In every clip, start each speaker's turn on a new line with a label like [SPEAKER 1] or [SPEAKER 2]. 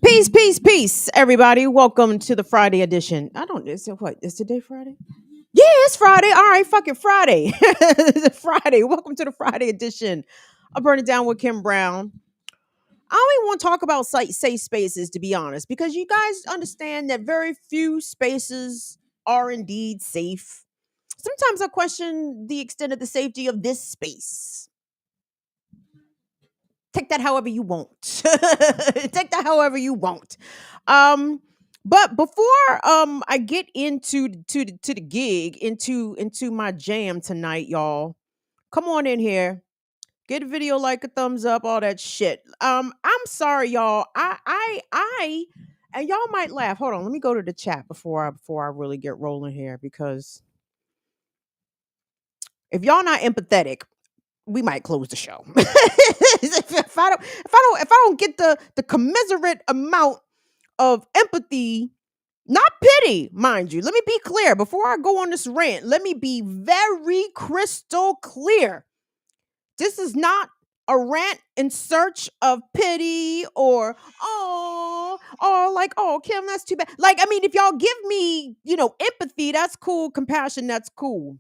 [SPEAKER 1] Peace, peace, peace, everybody. Welcome to the Friday edition. Is it what? Is today Friday? Yeah, it's Friday. All right, fucking Friday. It's Friday. Welcome to the Friday edition of Burn It Down with Kim Brown. I don't even want to talk about safe spaces, to be honest, because you guys understand that very few spaces are indeed safe. Sometimes I question the extent of the safety of this space. Take that however you want. Take that however you want. Um, but before I get to the gig, into my jam tonight, y'all, come on in here. Get a video, like a thumbs up, all that shit. I'm sorry, y'all. And y'all might laugh. Hold on, let me go to the chat before I really get rolling here, because if y'all not empathetic, we might close the show. If I don't get the commiserate amount of empathy, not pity, mind you. Let me be clear before I go on this rant. Let me be very crystal clear. This is not a rant in search of pity or Kim, that's too bad. Like, I mean, if y'all give me, empathy, that's cool. Compassion, that's cool.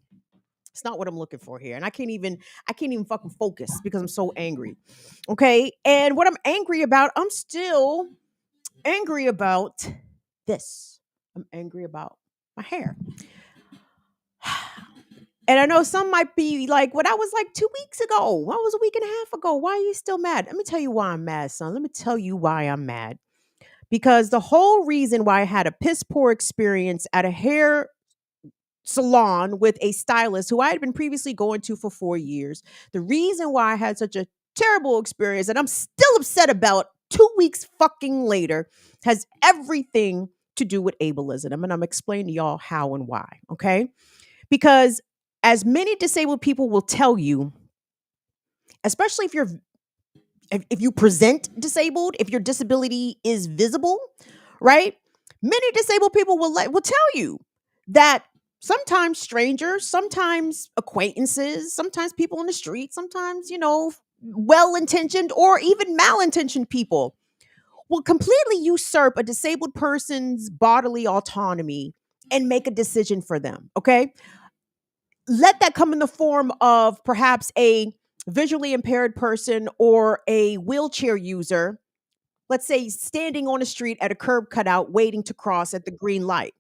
[SPEAKER 1] It's not what I'm looking for here. And I can't even fucking focus because I'm so angry. Okay? And what I'm angry about, I'm still angry about this. I'm angry about my hair. And I know some might be like, what I was like 2 weeks ago. What was a week and a half ago? Why are you still mad? Let me tell you why I'm mad, son. Let me tell you why I'm mad. Because the whole reason why I had a piss poor experience at a hair salon with a stylist who I had been previously going to for 4 years. The reason why I had such a terrible experience that I'm still upset about 2 weeks fucking later has everything to do with ableism. And I'm explaining to y'all how and why, okay? Because as many disabled people will tell you, especially if you present disabled, if your disability is visible, right? Many disabled people will tell you that sometimes strangers, sometimes acquaintances, sometimes people in the street, sometimes, well-intentioned or even malintentioned people will completely usurp a disabled person's bodily autonomy and make a decision for them, okay? Let that come in the form of perhaps a visually impaired person or a wheelchair user, let's say standing on the street at a curb cutout waiting to cross at the green light.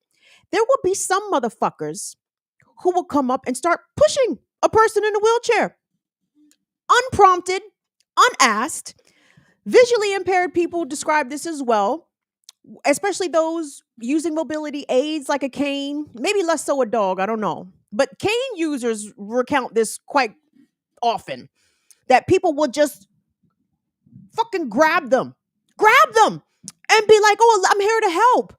[SPEAKER 1] There will be some motherfuckers who will come up and start pushing a person in a wheelchair. Unprompted, unasked. Visually impaired people describe this as well, especially those using mobility aids like a cane, maybe less so a dog, I don't know. But cane users recount this quite often, that people will just fucking grab them and be like, oh, I'm here to help.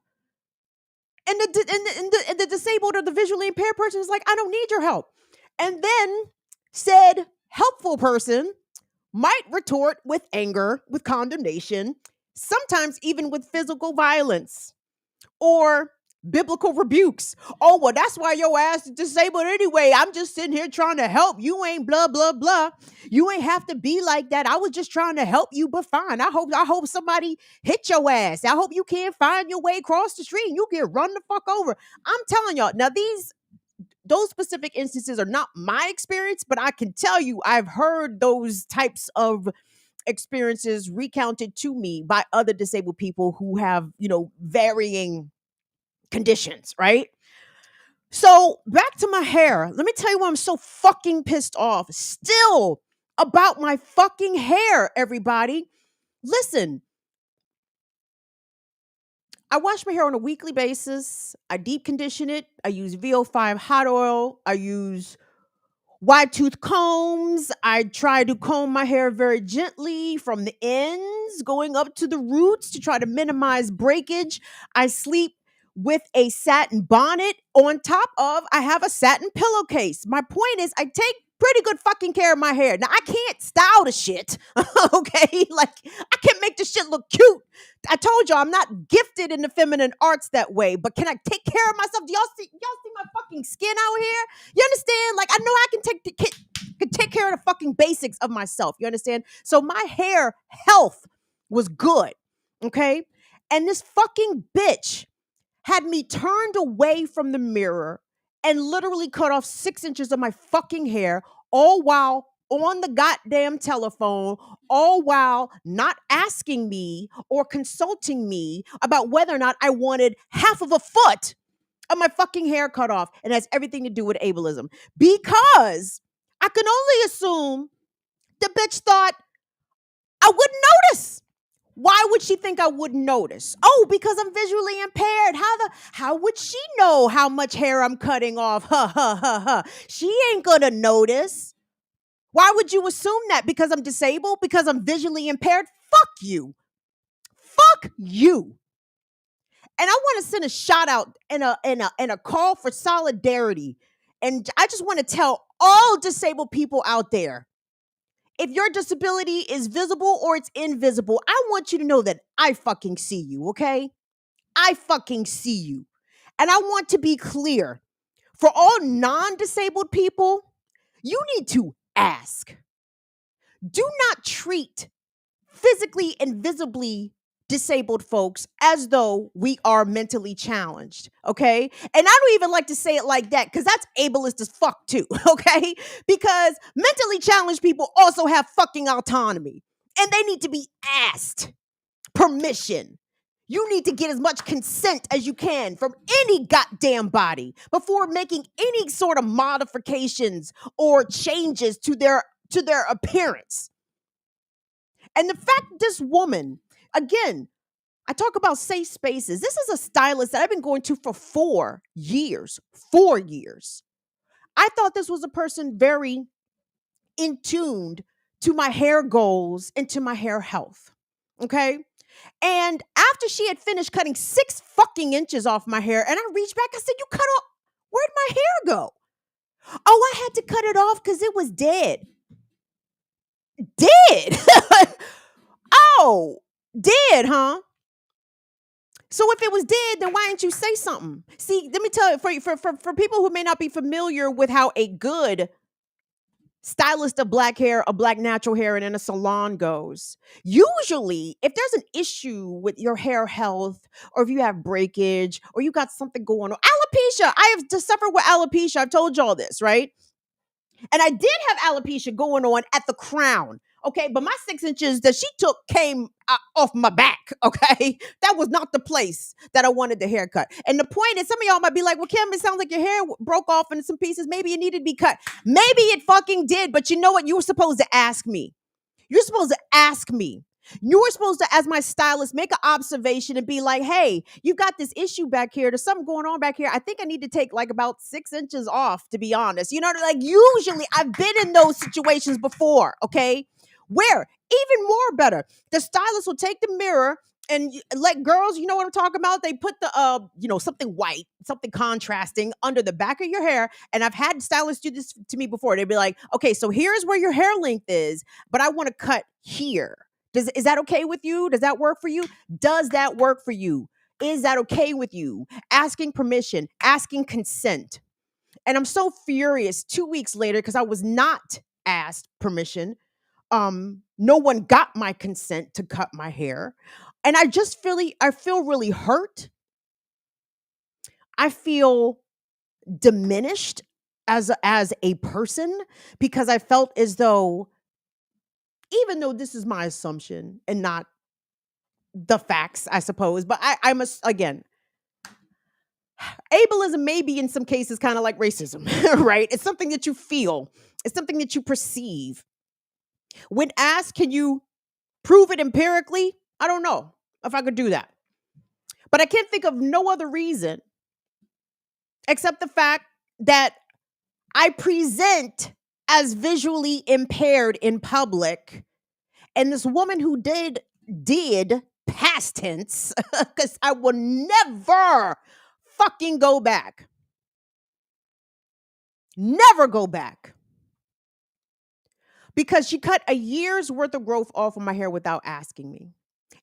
[SPEAKER 1] And the disabled or the visually impaired person is like, I don't need your help. And then said helpful person might retort with anger, with condemnation, sometimes even with physical violence or biblical rebukes. Oh, well, that's why your ass is disabled anyway. I'm just sitting here trying to help. You ain't blah, blah, blah. You ain't have to be like that. I was just trying to help you, but fine. I hope somebody hit your ass. I hope you can't find your way across the street and you get run the fuck over. I'm telling y'all, now those specific instances are not my experience, but I can tell you I've heard those types of experiences recounted to me by other disabled people who have, varying conditions, right? So back to my hair. Let me tell you why I'm so fucking pissed off still about my fucking hair, everybody. Listen, I wash my hair on a weekly basis. I deep condition it. I use VO5 hot oil. I use wide tooth combs. I try to comb my hair very gently from the ends going up to the roots to try to minimize breakage. I sleep with a satin bonnet on top of, I have a satin pillowcase. My point is, I take pretty good fucking care of my hair. Now, I can't style the shit, okay? Like, I can't make the shit look cute. I told y'all I'm not gifted in the feminine arts that way, but can I take care of myself? Do y'all see my fucking skin out here? You understand? Like, I know I can take care of the fucking basics of myself. You understand? So my hair health was good, okay? And this fucking bitch had me turned away from the mirror and literally cut off 6 inches of my fucking hair, all while on the goddamn telephone, all while not asking me or consulting me about whether or not I wanted half of a foot of my fucking hair cut off. And it has everything to do with ableism. Because I can only assume the bitch thought I wouldn't notice. Why would she think I wouldn't notice? Oh, because I'm visually impaired. How would she know how much hair I'm cutting off? Ha ha ha ha. She ain't gonna notice. Why would you assume that? Because I'm disabled? Because I'm visually impaired? Fuck you. Fuck you. And I want to send a shout out and a call for solidarity. And I just want to tell all disabled people out there, if your disability is visible or it's invisible, I want you to know that I fucking see you, okay? I fucking see you. And I want to be clear. For all non-disabled people, you need to ask. Do not treat physically and visibly disabled folks as though we are mentally challenged, okay? And I don't even like to say it like that because that's ableist as fuck too, okay? Because mentally challenged people also have fucking autonomy and they need to be asked permission. You need to get as much consent as you can from any goddamn body before making any sort of modifications or changes to their appearance. And the fact this woman, again, I talk about safe spaces. This is a stylist that I've been going to for 4 years. 4 years. I thought this was a person very in tuned to my hair goals and to my hair health. Okay? And after she had finished cutting 6 fucking inches off my hair, and I reached back, I said, you cut off, where'd my hair go? Oh, I had to cut it off because it was dead. Dead? Oh, dead, huh? So if it was dead, then why didn't you say something? See, let me tell you, for people who may not be familiar with how a good stylist of black hair, a black natural hair, and in a salon goes, usually if there's an issue with your hair health, or if you have breakage, or you got something going on, alopecia, I have to suffer with alopecia. I've told y'all this, right? And I did have alopecia going on at the crown. Okay, but my 6 inches that she took came off my back. Okay, that was not the place that I wanted the haircut. And the point is, some of y'all might be like, well, Kim, it sounds like your hair broke off in some pieces. Maybe it needed to be cut. Maybe it fucking did. But you know what? You were supposed to ask me. You're supposed to ask me. You were supposed to, as my stylist, make an observation and be like, hey, you've got this issue back here. There's something going on back here. I think I need to take like about 6 inches off, to be honest. You know, like usually I've been in those situations before, okay? Where even more better, the stylist will take the mirror and let girls, you know what I'm talking about? They put the, something white, something contrasting under the back of your hair. And I've had stylists do this to me before. They'd be like, okay, so here's where your hair length is, but I want to cut here. Is that okay with you? Does that work for you? Does that work for you? Is that okay with you? Asking permission, asking consent. And I'm so furious 2 weeks later because I was not asked permission. No one got my consent to cut my hair. And I feel really hurt. I feel diminished as a person because I felt as though, even though this is my assumption and not the facts, I suppose, but I must, again, ableism may be in some cases kind of like racism, right? It's something that you feel. It's something that you perceive. When asked, can you prove it empirically? I don't know if I could do that. But I can't think of no other reason except the fact that I present as visually impaired in public. And this woman who did past tense, because I will never fucking go back. Never go back. Because she cut a year's worth of growth off of my hair without asking me.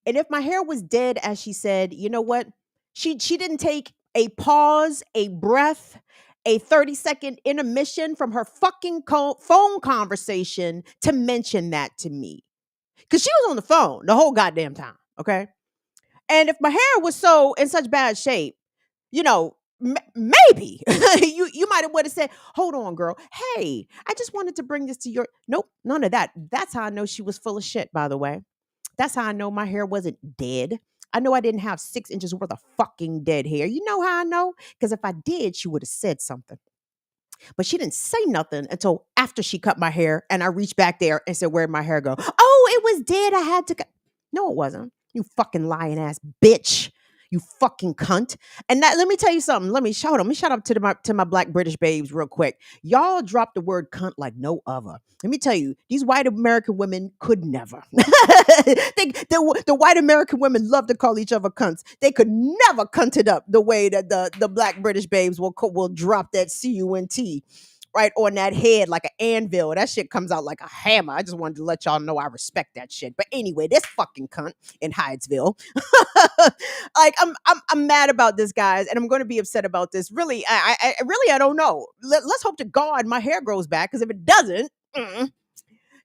[SPEAKER 1] And if my hair was dead, as she said, you know what? She didn't take a pause, a breath, a 30-second intermission from her fucking phone conversation to mention that to me. Because she was on the phone the whole goddamn time, okay? And if my hair was so in such bad shape, maybe you might have would have said, "Hold on, girl. Hey, I just wanted to bring this to your." Nope, none of that. That's how I know she was full of shit. By the way, that's how I know my hair wasn't dead. I know I didn't have 6 inches worth of fucking dead hair. You know how I know? Because if I did, she would have said something. But she didn't say nothing until after she cut my hair, and I reached back there and said, "Where'd my hair go?" "Oh, it was dead. I had to cut." No, it wasn't. You fucking lying ass bitch. You fucking cunt. And that, let me tell you something. Let me shout out to my black British babes real quick. Y'all drop the word cunt like no other. Let me tell you, these white American women could never. The white American women love to call each other cunts. They could never cunt it up the way that the black British babes will drop that cunt right on that head like an anvil. That shit comes out like a hammer. I just wanted to let y'all know I respect that shit. But anyway, this fucking cunt in Hydesville. Like I'm mad about this, guys, and I'm going to be upset about this. Really, I don't know. Let's hope to God my hair grows back, because if it doesn't,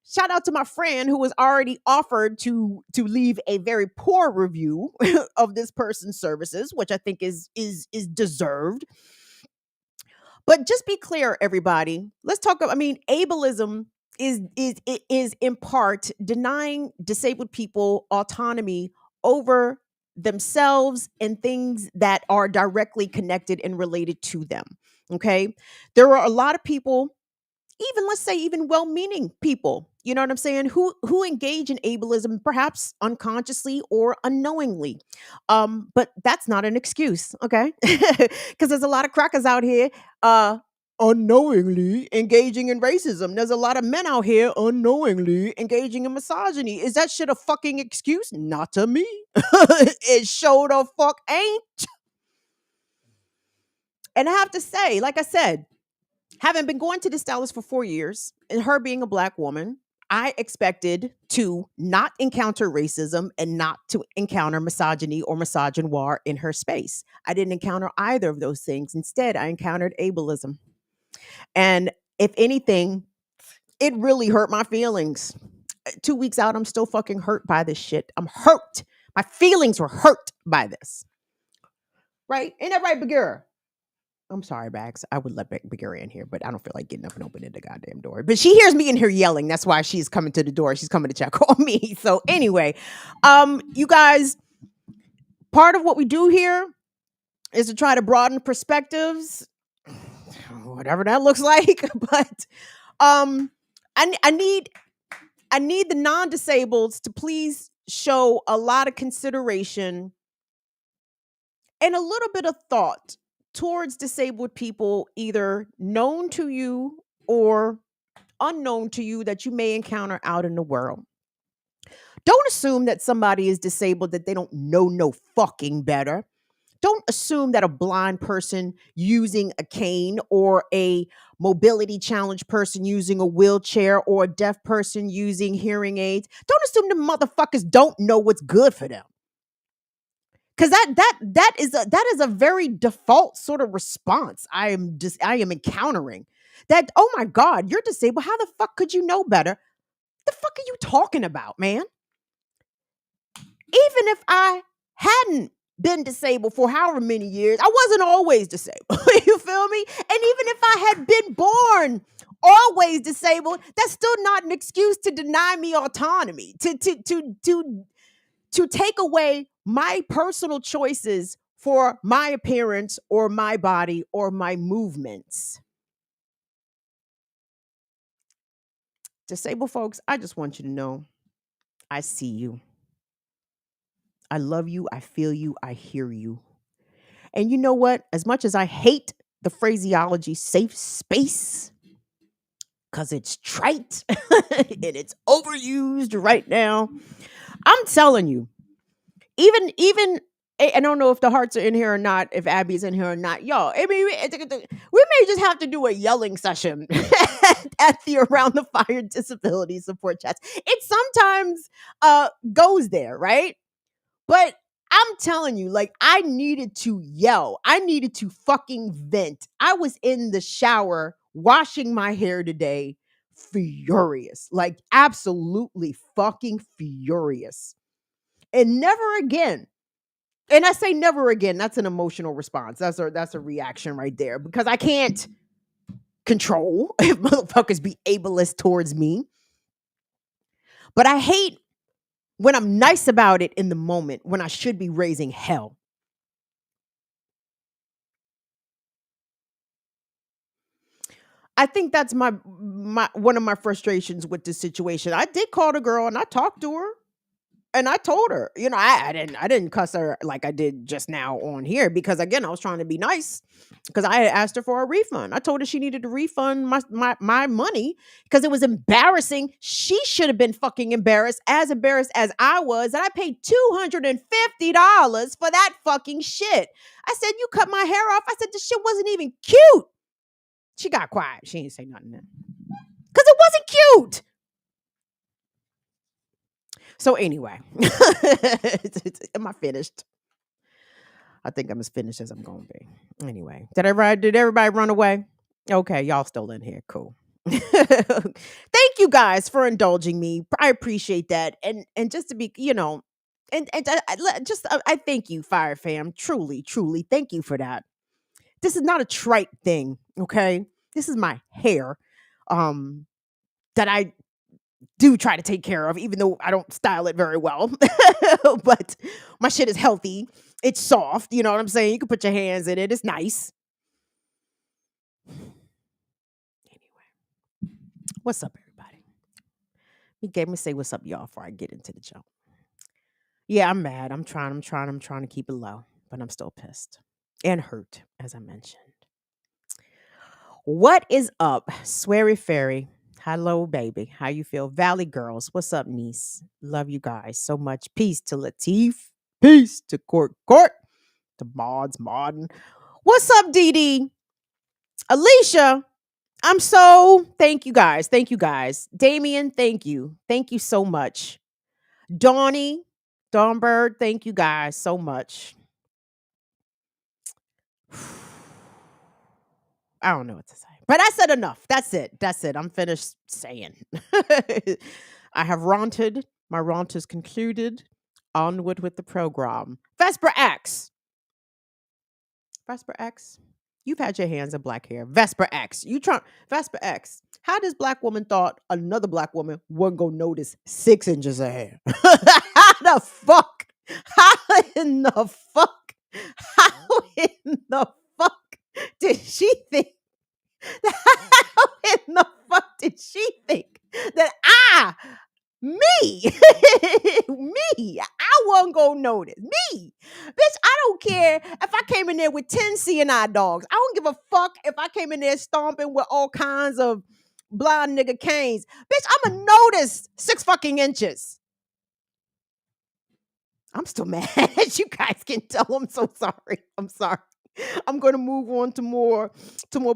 [SPEAKER 1] shout out to my friend who was already offered to leave a very poor review of this person's services, which I think is deserved. But just be clear, everybody. Let's talk about, I mean, ableism is in part denying disabled people autonomy over themselves and things that are directly connected and related to them. Okay? There are a lot of people, even let's say even well-meaning people, you know what I'm saying, who engage in ableism, perhaps unconsciously or unknowingly. But that's not an excuse, okay? Because there's a lot of crackers out here uh unknowingly engaging in racism. There's a lot of men out here unknowingly engaging in misogyny. Is that shit a fucking excuse? Not to me. It sure the fuck ain't. And I have to say, like I said, having been going to this Dallas for 4 years and her being a black woman, I expected to not encounter racism and not to encounter misogyny or misogynoir in her space. I didn't encounter either of those things. Instead, I encountered ableism. And if anything, it really hurt my feelings. 2 weeks out, I'm still fucking hurt by this shit. I'm hurt. My feelings were hurt by this. Right? Ain't that right, Bagheera? I'm sorry, Bax. I would let Bagheera in here, but I don't feel like getting up and opening the goddamn door. But she hears me in here yelling. That's why she's coming to the door. She's coming to check on me. So anyway, you guys, part of what we do here is to try to broaden perspectives, whatever that looks like. But I need the non-disabled to please show a lot of consideration and a little bit of thought towards disabled people, either known to you or unknown to you, that you may encounter out in the world. Don't assume that somebody is disabled that they don't know no fucking better. Don't assume that a blind person using a cane or a mobility challenged person using a wheelchair or a deaf person using hearing aids, don't assume the motherfuckers don't know what's good for them. Because that is a very default sort of response I am encountering. That, oh my God, you're disabled. How the fuck could you know better? The fuck are you talking about, man? Even if I hadn't been disabled for however many years, I wasn't always disabled. You feel me? And even if I had been born always disabled, that's still not an excuse to deny me autonomy, to take away my personal choices for my appearance or my body or my movements. Disabled folks, I just want you to know, I see you. I love you. I feel you. I hear you. And you know what? As much as I hate the phraseology safe space, because it's trite and it's overused right now, I'm telling you, even I don't know if the hearts are in here or not, if Abby's in here or not. Y'all, I mean, we may just have to do a yelling session at the Around the Fire Disability Support Chats. It sometimes goes there, right? But I'm telling you, like, I needed to yell. I needed to fucking vent. I was in the shower washing my hair today, furious, like absolutely fucking furious. And never again And I say never again. That's an emotional response. That's a reaction right there because I can't control if motherfuckers be ableist towards me. But I hate when I'm nice about it in the moment when I should be raising hell. I think that's my one of my frustrations with this situation. I did call the girl and I talked to her. And I told her, I didn't cuss her like I did just now on here because again, I was trying to be nice because I had asked her for a refund. I told her she needed to refund my money because it was embarrassing. She should have been fucking embarrassed as I was. And I paid $250 for that fucking shit. I said, you cut my hair off. I said, this shit wasn't even cute. She got quiet. She didn't say nothing then. Because it wasn't cute. So anyway, am I finished? I think I'm as finished as I'm going to be. Anyway, did everybody run away? Okay, y'all still in here. Cool. Thank you guys for indulging me. I appreciate that. And just to be, I thank you, Fire Fam. Truly, truly, thank you for that. This is not a trite thing, okay? This is my hair. That I do try to take care of, even though I don't style it very well. But my shit is healthy. It's soft. You know what I'm saying? You can put your hands in it. It's nice. Anyway, what's up, everybody? You gave me say what's up, y'all, before I get into the joke. Yeah, I'm mad. I'm trying to keep it low, but I'm still pissed and hurt, as I mentioned. What is up, Sweary Fairy? Hello, baby. How you feel? Valley Girls. What's up, niece? Love you guys so much. Peace to Latif. Peace to Court. To Mods. Modern. What's up, Dee Dee? Alicia. Thank you guys. Thank you guys. Damien, thank you. Thank you so much. Donnie, Dawnbird, thank you guys so much. I don't know what to say. But I said enough. That's it. I'm finished saying. I have ranted. My rant is concluded. Onward with the program. Vesper X. You've had your hands in black hair. Vesper X. Vesper X. How does black woman thought another black woman wasn't gonna notice 6 inches of hair? How the fuck? How in the fuck? How in the fuck did she think? How in the fuck did she think that me, I wasn't gonna notice me, bitch? I don't care if I came in there with 10 CNI dogs. I don't give a fuck if I came in there stomping with all kinds of blind nigga canes, bitch. I'ma notice 6 fucking inches. I'm still mad. You guys can tell. I'm so sorry. I'm sorry. I'm going to move on to more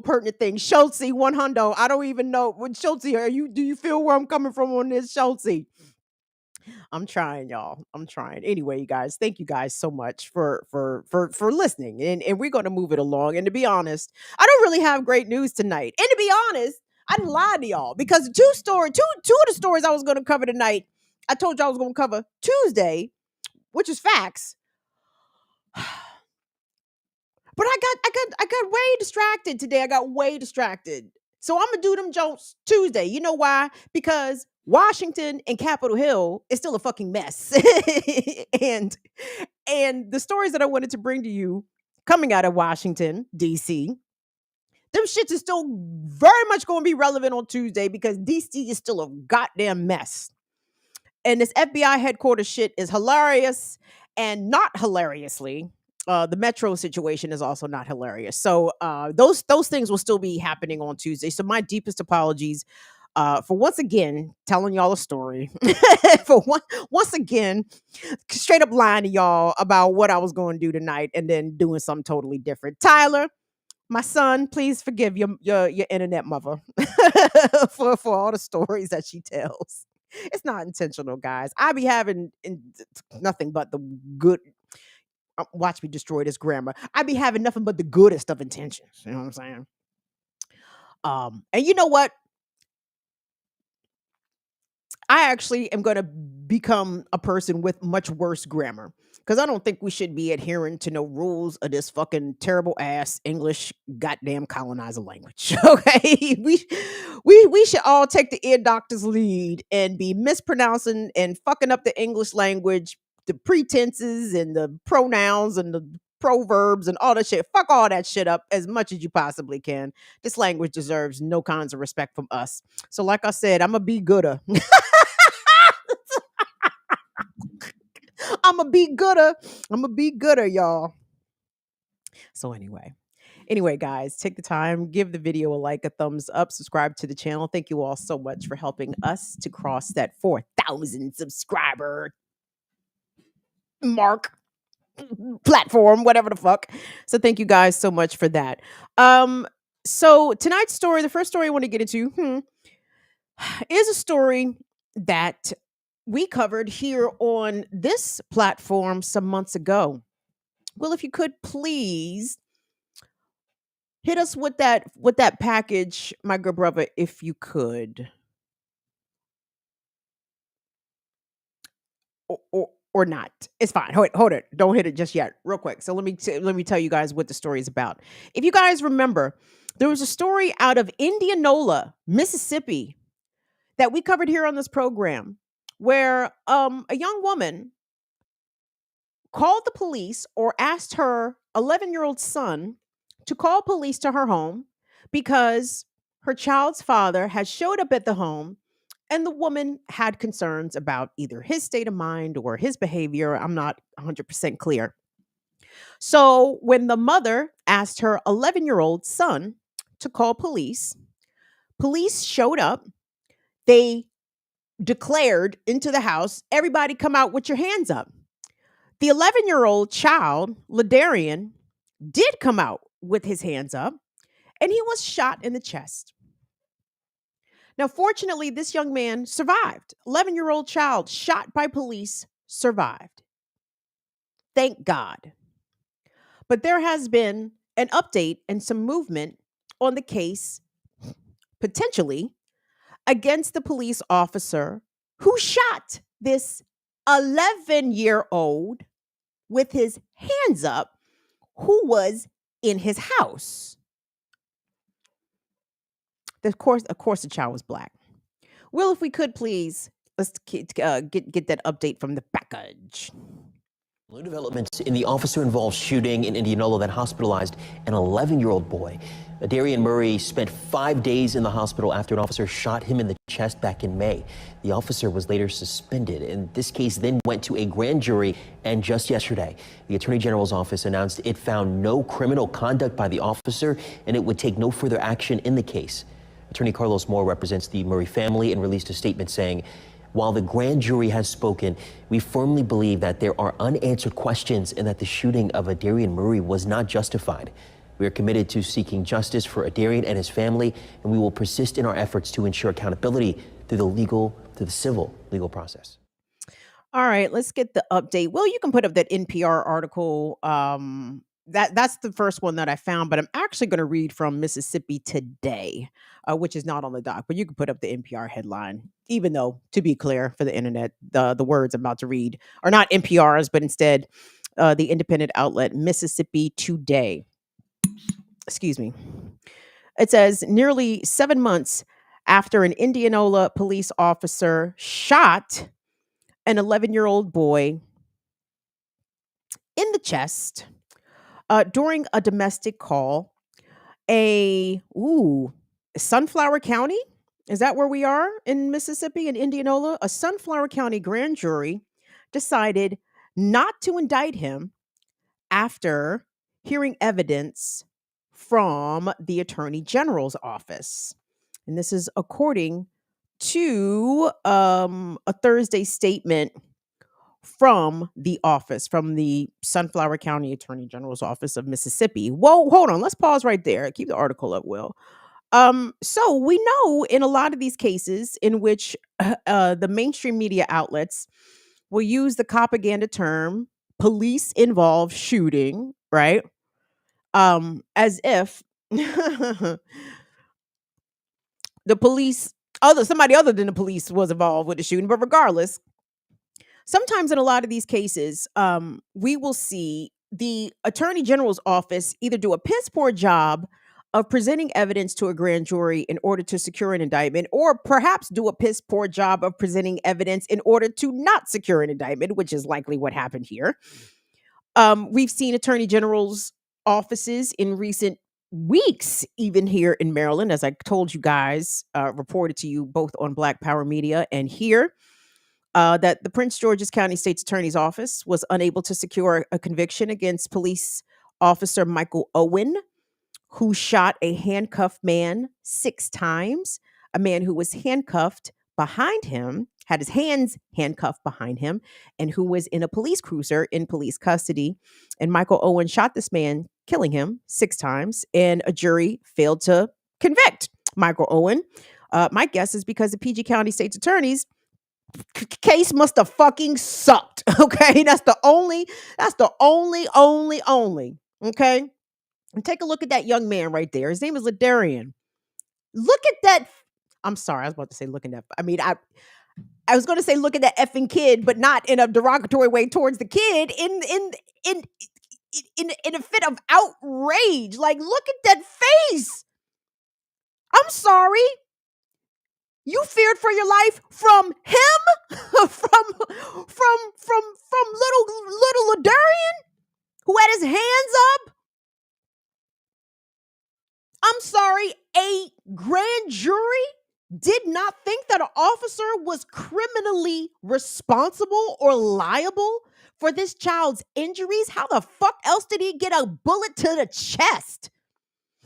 [SPEAKER 1] pertinent things. Schultze, 100. I don't even know what Schultze. Do you feel where I'm coming from on this, Schultze? I'm trying, y'all. I'm trying. Anyway, you guys, thank you guys so much for listening. And we're going to move it along. And to be honest, I don't really have great news tonight. And to be honest, I didn't lie to y'all because two of the stories I was going to cover tonight, I told y'all I was going to cover Tuesday, which is facts. But I got way distracted today. I got way distracted. So I'm gonna do them jokes Tuesday. You know why? Because Washington and Capitol Hill is still a fucking mess. and the stories that I wanted to bring to you coming out of Washington, DC, them shits is still very much going to be relevant on Tuesday because DC is still a goddamn mess. And this FBI headquarters shit is hilarious and not hilariously. The Metro situation is also not hilarious. So those things will still be happening on Tuesday. So my deepest apologies for once again telling y'all a story. Once again, straight up lying to y'all about what I was going to do tonight and then doing something totally different. Tyler, my son, please forgive your internet mother for all the stories that she tells. It's not intentional, guys. I be having nothing but the good. Watch me destroy this grammar. I be having nothing but the goodest of intentions. You know what I'm saying? And you know what? I actually am going to become a person with much worse grammar. Because I don't think we should be adhering to no rules of this fucking terrible ass English goddamn colonizer language. Okay, we should all take the ear doctor's lead and be mispronouncing and fucking up the English language, the pretenses and the pronouns and the proverbs and all that shit. Fuck all that shit up as much as you possibly can. This language deserves no kinds of respect from us. So, like I said, I'm a be gooder. I'm a be gooder. I'm a be gooder, y'all. So anyway, guys, take the time, give the video a like, a thumbs up, subscribe to the channel. Thank you all so much for helping us to cross that 4,000 subscriber mark platform, whatever the fuck. So thank you guys so much for that. So tonight's story, the first story I want to get into is a story that we covered here on this platform some months ago. Well, if you could please hit us with that package, my good brother, if you could. Or not. It's fine. Hold it. Don't hit it just yet. Real quick. So let me tell you guys what the story is about. If you guys remember, there was a story out of Indianola, Mississippi, that we covered here on this program, where a young woman called the police or asked her 11-year-old son to call police to her home because her child's father had showed up at the home and the woman had concerns about either his state of mind or his behavior. I'm not 100% clear. So when the mother asked her 11-year-old son to call police, police showed up. They declared into the house, everybody come out with your hands up. The 11-year-old child, Aderrien, did come out with his hands up, and he was shot in the chest. Now, fortunately, this young man survived. 11-year-old child shot by police survived. Thank God. But there has been an update and some movement on the case, potentially, against the police officer who shot this 11-year-old with his hands up, who was in his house. Of course, the child was black. Well, if we could please, let's get that update from the package.
[SPEAKER 2] New developments in the officer-involved shooting in Indianola that hospitalized an 11-year-old boy. Aderrien Murry spent 5 days in the hospital after an officer shot him in the chest back in May. The officer was later suspended, and this case then went to a grand jury. And just yesterday, the Attorney General's office announced it found no criminal conduct by the officer, and it would take no further action in the case. Attorney Carlos Moore represents the Murry family and released a statement saying, "While the grand jury has spoken, we firmly believe that there are unanswered questions and that the shooting of Aderrien Murry was not justified. We are committed to seeking justice for Aderrien and his family, and we will persist in our efforts to ensure accountability through the civil legal process."
[SPEAKER 1] All right, let's get the update. Well, you can put up that NPR article. That's the first one that I found, but I'm actually going to read from Mississippi Today, which is not on the doc. But you can put up the NPR headline, even though, to be clear, for the internet, the words I'm about to read are not NPR's, but instead the independent outlet Mississippi Today. Excuse me. It says nearly 7 months after an Indianola police officer shot an 11-year-old boy in the chest during a domestic call, Sunflower County, is that where we are in Mississippi, in Indianola? A Sunflower County grand jury decided not to indict him after hearing evidence from the Attorney General's office. And this is according to a Thursday statement from the office, from the Sunflower County Attorney General's office of Mississippi. Whoa, hold on. Let's pause right there. Keep the article up, Will. So we know in a lot of these cases in which the mainstream media outlets will use the propaganda term police involved shooting, right? As if the police, somebody other than the police was involved with the shooting. But regardless, sometimes in a lot of these cases, we will see the attorney general's office either do a piss poor job of presenting evidence to a grand jury in order to secure an indictment, or perhaps do a piss poor job of presenting evidence in order to not secure an indictment, which is likely what happened here. We've seen attorney generals' offices in recent weeks, even here in Maryland, as I told you guys, reported to you both on Black Power Media and here, that the Prince George's County State's Attorney's Office was unable to secure a conviction against police officer Michael Owen, who shot a handcuffed man 6 times, a man who was handcuffed behind him, had his hands handcuffed behind him, and who was in a police cruiser in police custody. And Michael Owen shot this man, killing him 6 times, and a jury failed to convict Michael Owen. My guess is because the PG County State's Attorney's case must have fucking sucked. Okay, that's the only. Okay, and take a look at that young man right there. His name is Aderrien. Look at that. I'm sorry, I was about to say look at that. I mean, I was going to say look at that effing kid, but not in a derogatory way towards the kid. In a fit of outrage, like look at that face. I'm sorry. You feared for your life from him, from little Aderrien, who had his hands up. I'm sorry, a grand jury did not think that an officer was criminally responsible or liable for this child's injuries. How the fuck else did he get a bullet to the chest?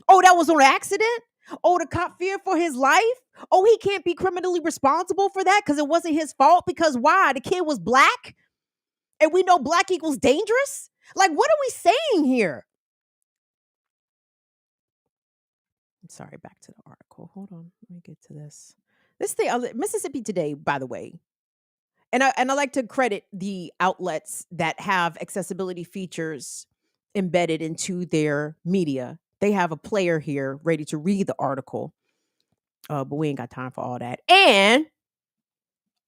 [SPEAKER 1] Oh, that was on accident? Oh, the cop feared for his life? Oh, he can't be criminally responsible for that because it wasn't his fault. Because why? The kid was black? And we know black equals dangerous? Like, what are we saying here? I'm sorry, back to the article. Hold on. Let me get to this. This thing, Mississippi Today, by the way. And I like to credit the outlets that have accessibility features embedded into their media. They have a player here ready to read the article. But we ain't got time for all that. And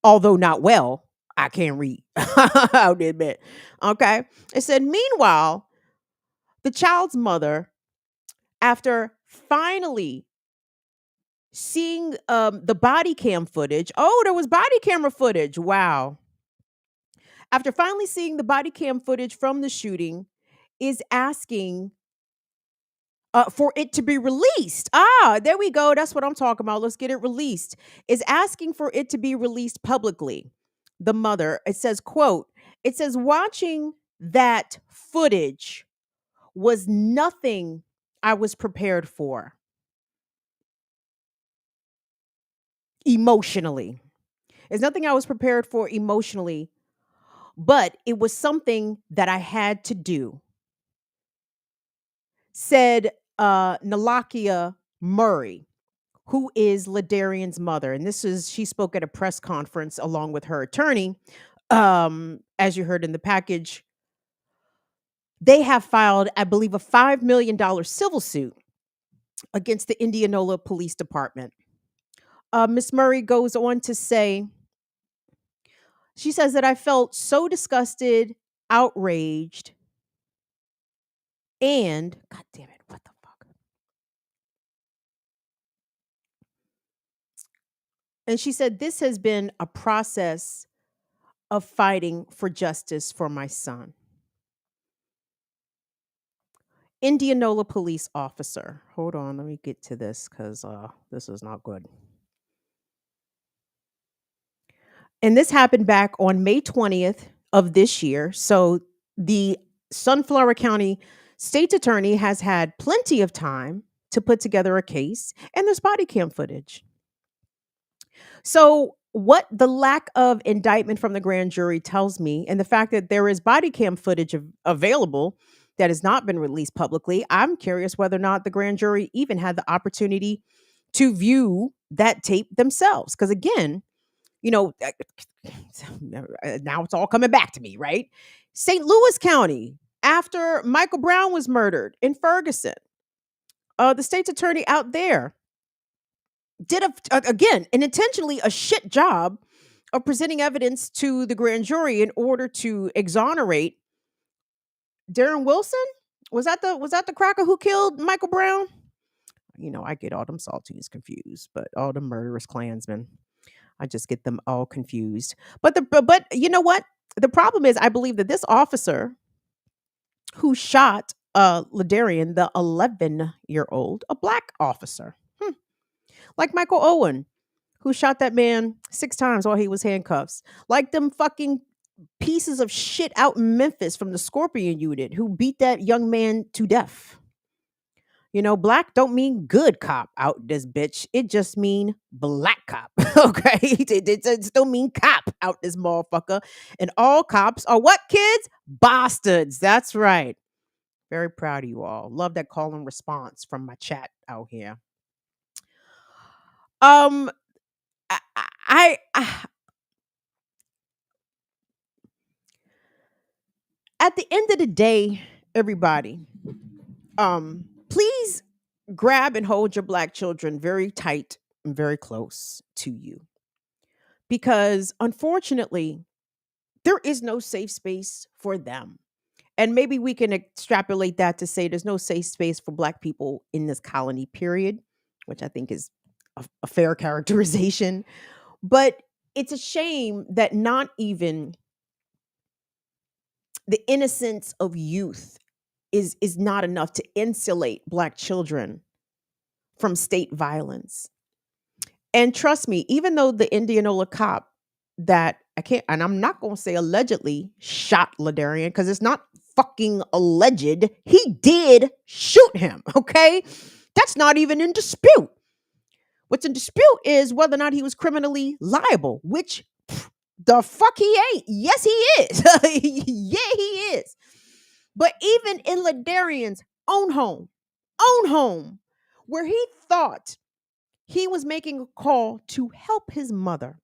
[SPEAKER 1] although not well, I can't read. I'll admit. Okay. It said, meanwhile, the child's mother, after finally seeing the body cam footage. Oh, there was body camera footage. Wow. After finally seeing the body cam footage from the shooting, is asking for it to be released. There we go. That's what I'm talking about. Let's get it released. Is asking for it to be released publicly. The mother, it says, quote, it says, watching that footage was nothing I was prepared for emotionally. It's nothing I was prepared for emotionally, but it was something that I had to do, said Aderrien Murry, who is Ladarian's mother. And she spoke at a press conference along with her attorney. As you heard in the package, they have filed, I believe, a $5 million civil suit against the Indianola Police Department. Miss Murray goes on to say, she says that I felt so disgusted, outraged, and God damn it, what the fuck? And she said, this has been a process of fighting for justice for my son. Indianola police officer. Hold on, let me get to this because this is not good. And this happened back on May 20th of this year. So the Sunflower County State's Attorney has had plenty of time to put together a case, and there's body cam footage. So what the lack of indictment from the grand jury tells me, and the fact that there is body cam footage available that has not been released publicly, I'm curious whether or not the grand jury even had the opportunity to view that tape themselves. Because again, you know, now it's all coming back to me, right? St. Louis County, after Michael Brown was murdered in Ferguson, the state's attorney out there did again, and intentionally a shit job of presenting evidence to the grand jury in order to exonerate Darren Wilson. Was that the cracker who killed Michael Brown? I get all them saltines confused, but all the murderous Klansmen, I just get them all confused. But you know what? The problem is, I believe that this officer who shot Ladarian, the 11-year-old, a black officer, like Michael Owen, who shot that man 6 times while he was handcuffs, like them fucking pieces of shit out in Memphis from the Scorpion unit who beat that young man to death. Black don't mean good cop out this bitch. It just mean black cop. Okay. It still mean cop out this motherfucker. And all cops are what, kids? Bastards. That's right. Very proud of you all. Love that call and response from my chat out here. Um, I at the end of the day, everybody, please grab and hold your black children very tight and very close to you. Because unfortunately, there is no safe space for them. And maybe we can extrapolate that to say there's no safe space for black people in this colony period, which I think is a fair characterization. But it's a shame that not even the innocence of youth is not enough to insulate black children from state violence. And trust me, even though the Indianola cop that I'm not going to say allegedly shot Ladarian, because it's not fucking alleged. He did shoot him. Okay. That's not even in dispute. What's in dispute is whether or not he was criminally liable, which the fuck he ain't. Yes, he is. Yeah, he is. But even in Ladarian's own home, where he thought he was making a call to help his mother.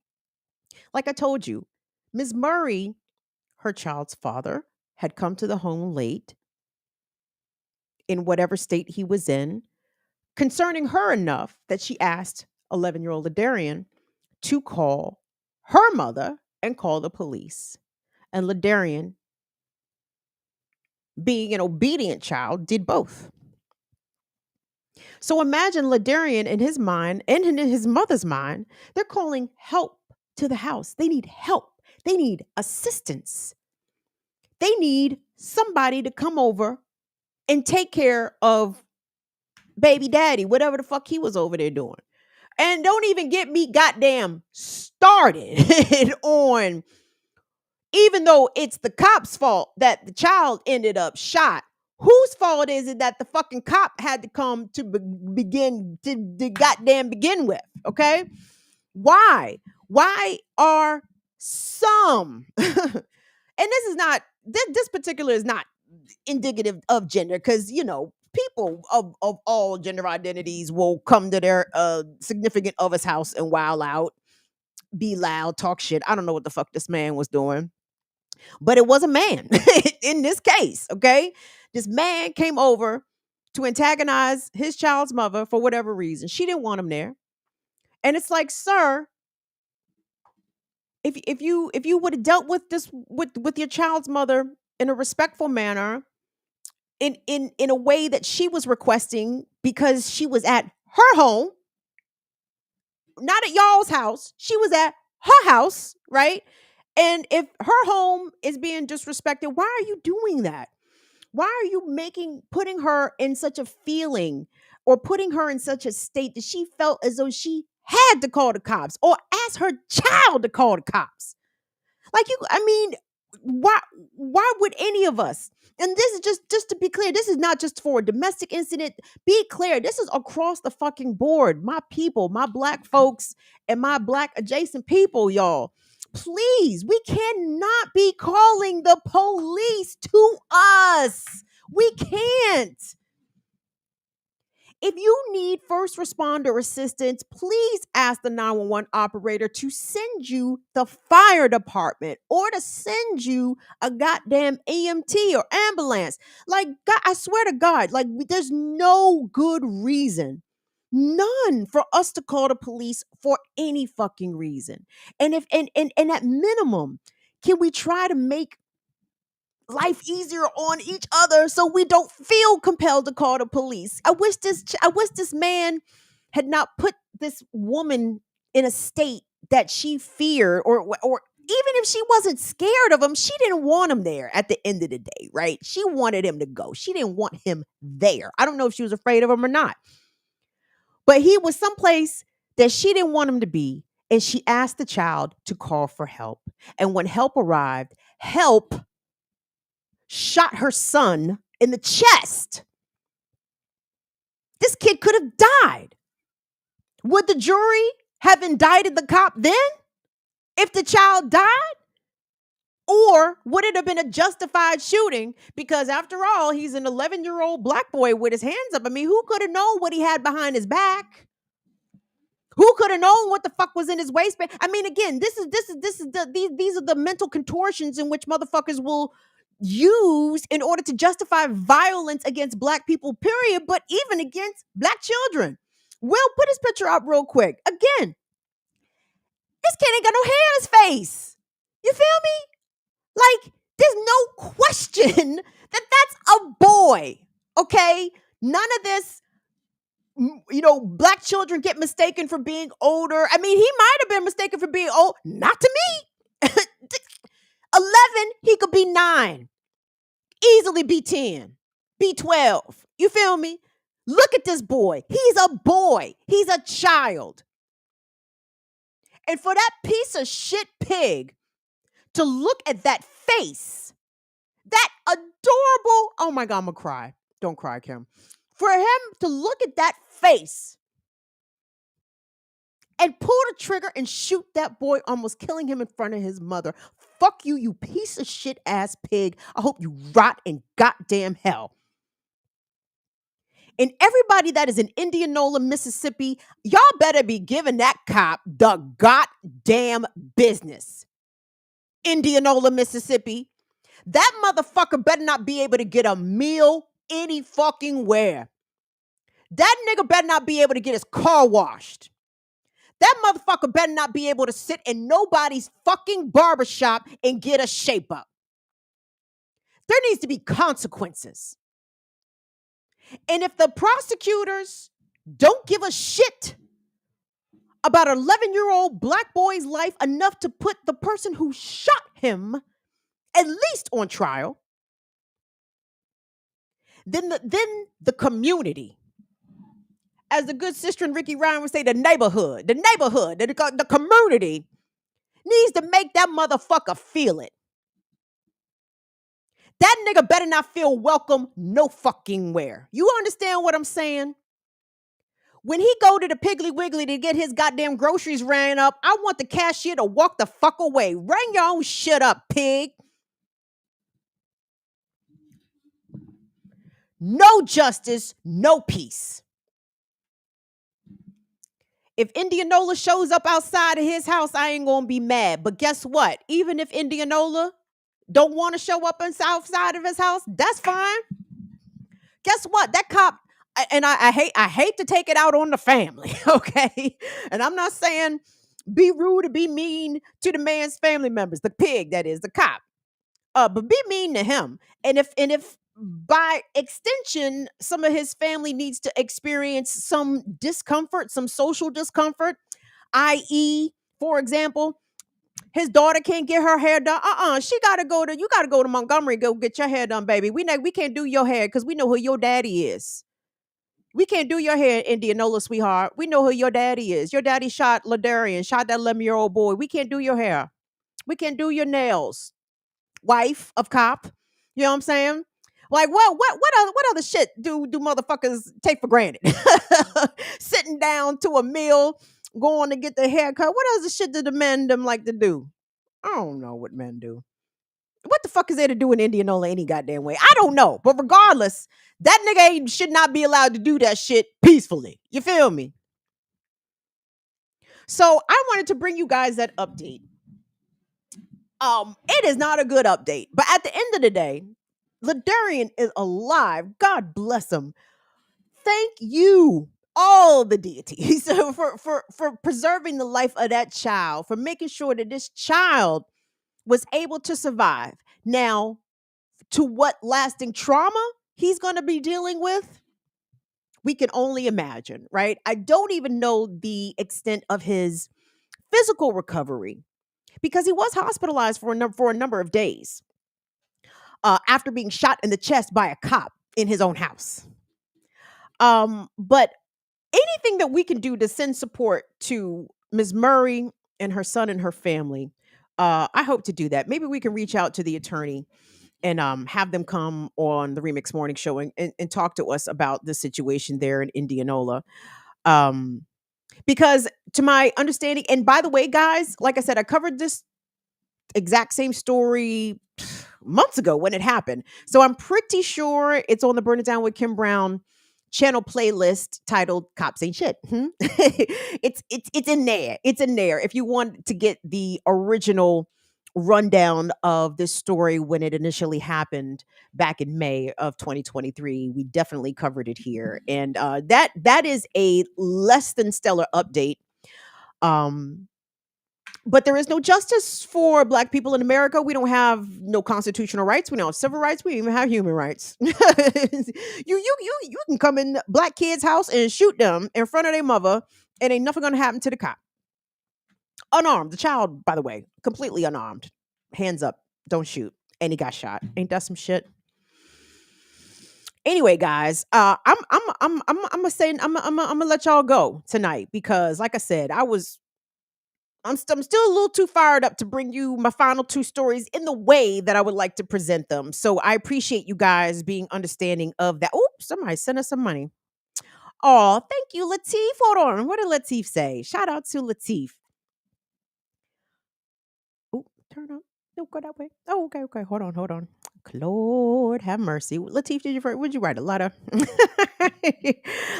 [SPEAKER 1] Like I told you, Ms. Murray, her child's father, had come to the home late in whatever state he was in, concerning her enough that she asked 11-year-old Aderrien to call her mother and call the police. And Ladarian, being an obedient child, did both. So imagine Ladarian in his mind and in his mother's mind, they're calling help to the house. They need help. They need assistance. They need somebody to come over and take care of baby daddy, whatever the fuck he was over there doing. And don't even get me goddamn started on, even though it's the cop's fault that the child ended up shot, whose fault is it that the fucking cop had to come to begin with? Okay. Why are some, and this particular is not indicative of gender, because people of all gender identities will come to their significant other's house and wild out, be loud, talk shit. I don't know what the fuck this man was doing, but it was a man in this case. Okay, this man came over to antagonize his child's mother for whatever reason. She didn't want him there, and it's like, sir, if you would have dealt with this with your child's mother in a respectful manner, in a way that she was requesting, because she was at her home, not at y'all's house. She was at her house, right? And if her home is being disrespected, why are you doing that? Why are you putting her in such a feeling, or putting her in such a state that she felt as though she had to call the cops or ask her child to call the cops? Why would any of us? And this is just to be clear, this is not just for a domestic incident. Be clear, this is across the fucking board. My people, my black folks, and my black adjacent people, y'all. Please, we cannot be calling the police to us. We can't. If you need first responder assistance, please ask the 911 operator to send you the fire department, or to send you a goddamn EMT or ambulance. Like, God, I swear to God, like, there's no good reason None for us to call the police for any fucking reason. And if and at minimum, can we try to make life easier on each other so we don't feel compelled to call the police? I wish this man had not put this woman in a state that she feared, or even if she wasn't scared of him, she didn't want him there at the end of the day, right? She wanted him to go. She didn't want him there. I don't know if she was afraid of him or not. But he was someplace that she didn't want him to be. And she asked the child to call for help. And when help arrived, help shot her son in the chest. This kid could have died. Would the jury have indicted the cop then if the child died? Or would it have been a justified shooting? Because after all, he's an 11-year-old black boy with his hands up. I mean, who could have known what he had behind his back? Who could have known what the fuck was in his waistband? I mean, again, these are the mental contortions in which motherfuckers will use in order to justify violence against black people, period, but even against black children. Will, put his picture up real quick. Again, this kid ain't got no hair in his face. You feel me? Like, there's no question that that's a boy, okay? None of this, black children get mistaken for being older. I mean, he might have been mistaken for being old. Not to me. 11, he could be 9. Easily be 10. Be 12. You feel me? Look at this boy. He's a boy. He's a child. And for that piece of shit pig to look at that face, that adorable, oh my God, I'm gonna cry. Don't cry, Kim. For him to look at that face and pull the trigger and shoot that boy, almost killing him in front of his mother. Fuck you, you piece of shit ass pig. I hope you rot in goddamn hell. And everybody that is in Indianola, Mississippi, y'all better be giving that cop the goddamn business. Indianola, Mississippi. That motherfucker better not be able to get a meal any fucking where. That nigga better not be able to get his car washed. That motherfucker better not be able to sit in nobody's fucking barbershop and get a shape up. There needs to be consequences. And if the prosecutors don't give a shit about an 11-year-old black boy's life enough to put the person who shot him at least on trial, then the community, as the good sister and Ricky Ryan would say, the community needs to make that motherfucker feel it. That nigga better not feel welcome no fucking where. You understand what I'm saying? When he go to the Piggly Wiggly to get his goddamn groceries ran up, I want the cashier to walk the fuck away. Run your own shit up, pig. No justice, no peace. If Indianola shows up outside of his house, I ain't gonna be mad. But guess what? Even if Indianola don't want to show up outside of his house, that's fine. Guess what? That cop, and I hate to take it out on the family, okay? And I'm not saying be rude or be mean to the man's family members, the pig that is, the cop. But be mean to him. And if by extension, some of his family needs to experience some discomfort, some social discomfort, i.e., for example, his daughter can't get her hair done. You gotta go to Montgomery, go get your hair done, baby. We can't do your hair because we know who your daddy is. We can't do your hair in Indianola, sweetheart. We know who your daddy is. Your daddy shot Aderrien, shot that 11-year-old boy. We can't do your hair. We can't do your nails. Wife of cop. You know what I'm saying? Like, what other shit do motherfuckers take for granted? Sitting down to a meal, going to get the haircut. What other shit do the men them like to do? I don't know what men do. What the fuck is there to do in Indianola any goddamn way? I don't know. But regardless, that nigga should not be allowed to do that shit peacefully. You feel me? So I wanted to bring you guys that update. It is not a good update. But at the end of the day, Aderrien is alive. God bless him. Thank you, all the deities for preserving the life of that child, for making sure that this child was able to survive. Now, to what lasting trauma he's going to be dealing with, we can only imagine, right? I don't even know the extent of his physical recovery because he was hospitalized for a number of days after being shot in the chest by a cop in his own house. But anything that we can do to send support to Ms. Murray and her son and her family, I hope to do that. Maybe we can reach out to the attorney and have them come on the Remix Morning Show and talk to us about the situation there in Indianola. Because to my understanding, and by the way, guys, like I said, I covered this exact same story months ago when it happened. So I'm pretty sure it's on the Burn It Down with Kim Brown channel playlist titled Cops Ain't Shit. It's in there. It's in there. If you want to get the original rundown of this story when it initially happened back in May of 2023, we definitely covered it here. And that is a less than stellar update. But there is no justice for Black people in America. We don't have no constitutional rights. We don't have civil rights. We don't even have human rights. You can come in Black kids' house and shoot them in front of their mother, and ain't nothing gonna happen to the cop. Unarmed, the child, by the way, completely unarmed, hands up, don't shoot, and he got shot. Ain't that some shit? Anyway, guys, I'm gonna let y'all go tonight because, like I said, I'm still a little too fired up to bring you my final two stories in the way that I would like to present them. So I appreciate you guys being understanding of that. Oh, somebody sent us some money. Oh, thank you, Latif. Hold on. What did Latif say? Shout out to Latif. Oh, turn up. Don't go that way. Oh, okay. Hold on. Lord have mercy. Latif, would you write a letter?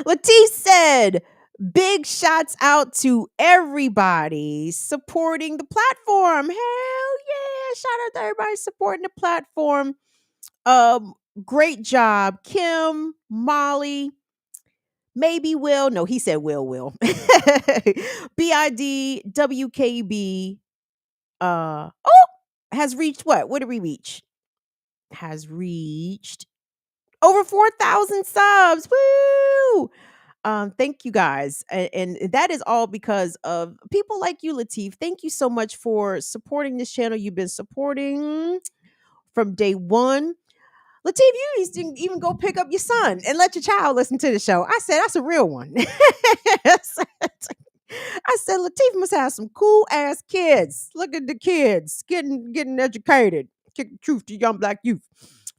[SPEAKER 1] Latif said, big shots out to everybody supporting the platform. Hell yeah. Shout out to everybody supporting the platform. Great job, Kim, Molly, maybe Will. No, he said Will. BIDWKB has reached what? What did we reach? Has reached over 4,000 subs. Woo! Thank you guys. And that is all because of people like you, Latif. Thank you so much for supporting this channel. You've been supporting from day one. Latif, you used to even go pick up your son and let your child listen to the show. I said, that's a real one. I said, Latif must have some cool ass kids. Look at the kids getting educated. Kick the truth to young Black youth.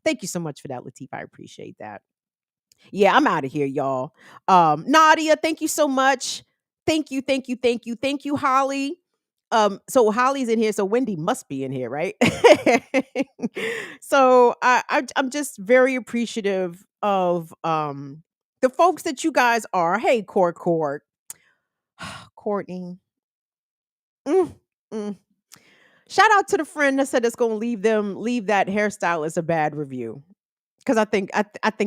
[SPEAKER 1] Thank you so much for that, Latif. I appreciate that. Yeah, I'm out of here, y'all. Nadia, thank you so much. Thank you, Holly. So Holly's in here, so Wendy must be in here, right? So I'm just very appreciative of the folks that you guys are. Hey, Court, Courtney. Mm, mm. Shout out to the friend that said it's gonna leave that hairstylist a bad review. Because I think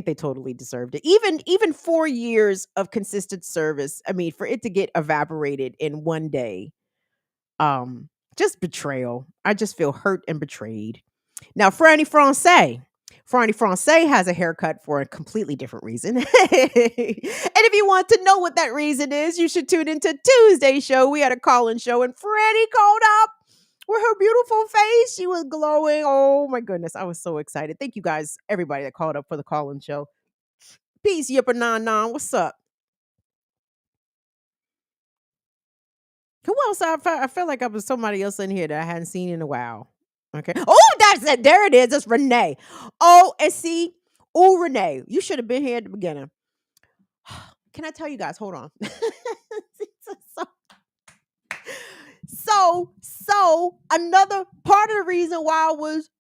[SPEAKER 1] they totally deserved it. Even 4 years of consistent service. I mean, for it to get evaporated in one day, just betrayal. I just feel hurt and betrayed. Now, Franny Francais has a haircut for a completely different reason. And if you want to know what that reason is, you should tune into Tuesday's show. We had a call-in show, and Franny called up with her beautiful face. She was glowing. Oh my goodness. I was so excited. Thank you guys, everybody that called up for the call-in show. Peace, Yipper Nan. What's up? Who else? I feel like I was somebody else in here that I hadn't seen in a while. Okay. Oh, that's it. There it is. It's Renee. Oh, and see. Oh, Renee. You should have been here at the beginning. Can I tell you guys? Hold on. So another part of the reason why I was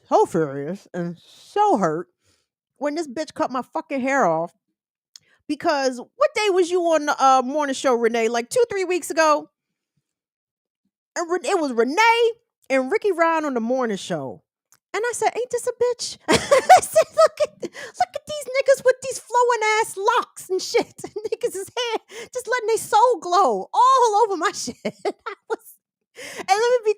[SPEAKER 1] so furious and so hurt when this bitch cut my fucking hair off. Because what day was you on the morning show, Renee? Like 2-3 weeks ago? And it was Renee and Ricky Ryan on the morning show. And I said, ain't this a bitch? I said, look at these niggas with these flowing ass locks and shit. Niggas' hair just letting their soul glow all over my shit. I was, and let me be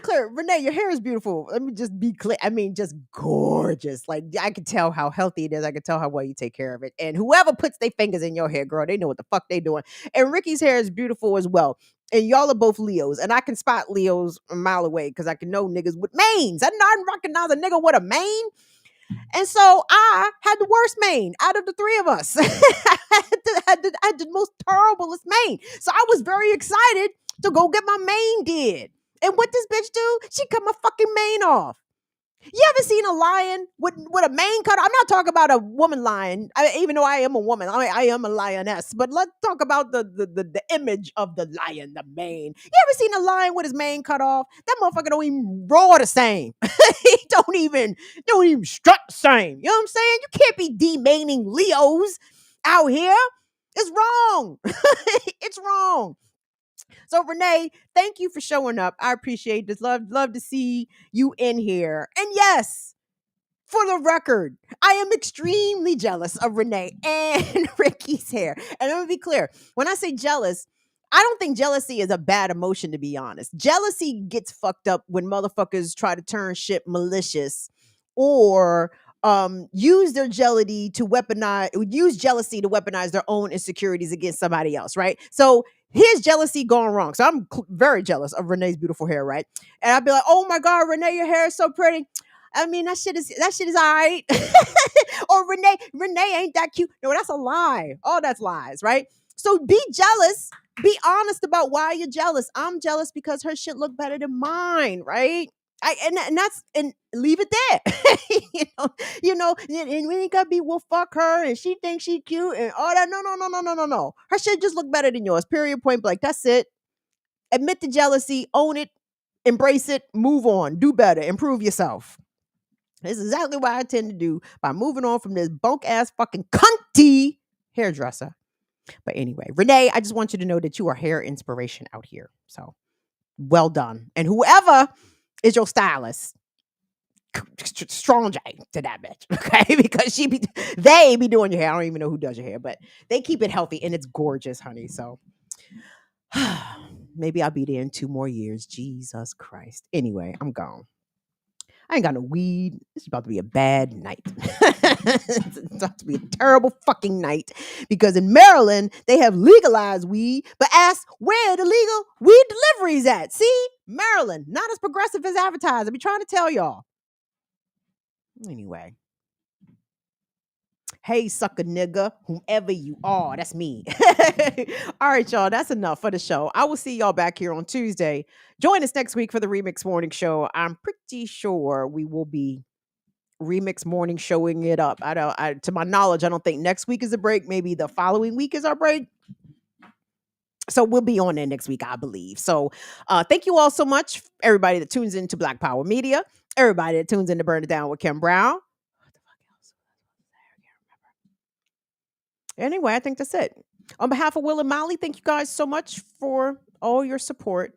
[SPEAKER 1] clear. Renee, your hair is beautiful. Let me just be clear. I mean, just gorgeous. Like, I can tell how healthy it is. I can tell how well you take care of it. And whoever puts their fingers in your hair, girl, they know what the fuck they doing. And Ricky's hair is beautiful as well. And y'all are both Leos. And I can spot Leos a mile away because I can know niggas with manes. I didn't recognize a nigga with a mane. And so I had the worst mane out of the three of us. I had the most terriblest mane. So I was very excited to go get my mane did. And what this bitch do? She cut my fucking mane off. You ever seen a lion with a mane cut? I'm not talking about a woman lion, even though I am a woman. I am a lioness. But let's talk about the image of the lion, the mane. You ever seen a lion with his mane cut off? That motherfucker don't even roar the same. He don't even strut the same. You know what I'm saying? You can't be demaning Leos out here. It's wrong. It's wrong. So Renee, thank you for showing up. I appreciate this. Love to see you in here. And yes, for the record, I am extremely jealous of Renee and Ricky's hair. And let me be clear. When I say jealous, I don't think jealousy is a bad emotion, to be honest. Jealousy gets fucked up when motherfuckers try to turn shit malicious or use jealousy to weaponize their own insecurities against somebody else, right? So here's jealousy going wrong. So I'm very jealous of Renee's beautiful hair, right? And I'd be like, oh my God, Renee, your hair is so pretty. I mean, that shit is all right. Or Renee ain't that cute. No, that's a lie. All that's lies, right? So be jealous. Be honest about why you're jealous. I'm jealous because her shit look better than mine, right? And leave it there. And we ain't gotta be, well, fuck her and she thinks she cute and all that. No. Her shit just look better than yours. Period, point blank. That's it. Admit the jealousy, own it, embrace it, move on, do better, improve yourself. This is exactly what I tend to do by moving on from this bunk ass fucking cunty hairdresser. But anyway, Renee, I just want you to know that you are hair inspiration out here. So well done. And whoever is your stylist, strong J to that bitch, okay? Because they be doing your hair. I don't even know who does your hair, but they keep it healthy and it's gorgeous, honey. So maybe I'll be there in 2 more years. Jesus Christ. Anyway, I'm gone. I ain't got no weed. This is about to be a bad night. It's about to be a terrible fucking night because in Maryland, they have legalized weed, but ask where the legal weed delivery is at. See? Maryland, not as progressive as advertised. I be trying to tell y'all. Anyway. Hey, sucker nigga, whomever you are, that's me. All right, y'all, that's enough for the show. I will see y'all back here on Tuesday. Join us next week for the Remix Morning Show. I'm pretty sure we will be Remix Morning showing it up. To my knowledge, I don't think next week is a break. Maybe the following week is our break. So we'll be on there next week, I believe. So thank you all so much, everybody that tunes into Black Power Media, everybody that tunes in to Burn It Down with Kim Brown. Anyway, I think that's it. On behalf of Will and Molly, thank you guys so much for all your support.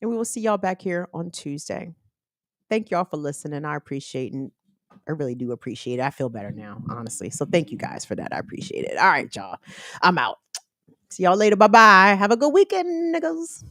[SPEAKER 1] And we will see y'all back here on Tuesday. Thank y'all for listening. I appreciate it. I really do appreciate it. I feel better now, honestly. So thank you guys for that. I appreciate it. All right, y'all. I'm out. See y'all later. Bye-bye. Have a good weekend, niggas.